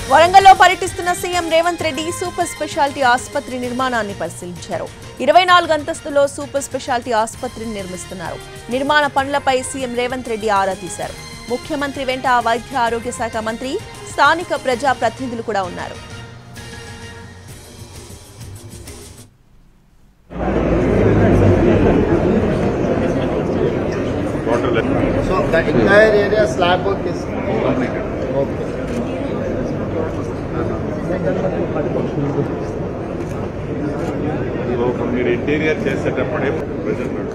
వరంగల్లో పర్యటిస్తున్న CM Revanth Reddy super speciality ఆసుపత్రి నిర్మాణాన్ని పరిశీలించారు. 24 అంతస్తులో సూపర్ స్పెషాలిటీ ఆసుపత్రిని నిర్మిస్తున్నారు. నిర్మాణ పనులపై సీఎం రేవంత్ రెడ్డి ఆరా తీశారు. ముఖ్యమంత్రి వెంట వైద్య ఆరోగ్య శాఖ మంత్రి, స్థానిక ప్రజా ప్రతినిధులు కూడా ఉన్నారు. So that entire area slab work is okay. మీరు ఇంటీరియర్ చేసేటప్పుడే ప్రెజెంట్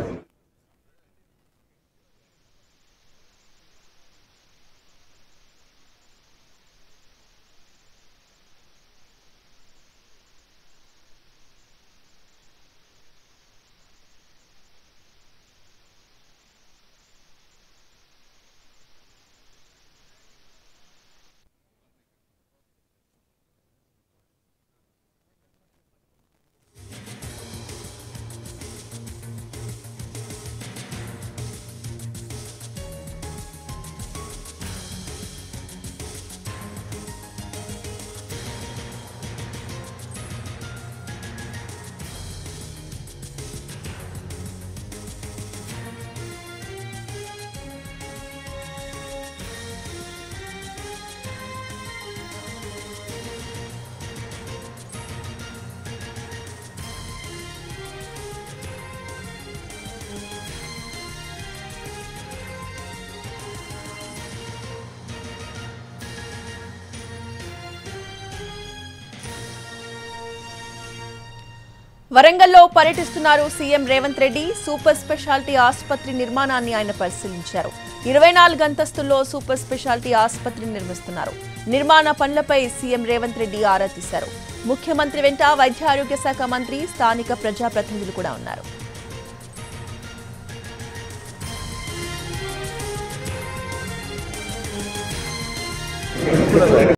వరంగల్లో పర్యటిస్తున్నారు CM Revanth Reddy. Super speciality ఆసుపత్రి నిర్మాణాన్ని ఆయన పరిశీలించారు. 24 అంతస్తుల్లో సూపర్ స్పెషాలిటీ ఆసుపత్రిని నిర్మిస్తున్నారు. నిర్మాణ పనులపై సీఎం రేవంత్ రెడ్డి ఆరా తీశారు. ముఖ్యమంత్రి వెంట వైద్య ఆరోగ్య శాఖ మంత్రి, స్థానిక ప్రజా ప్రతినిధులు కూడా ఉన్నారు.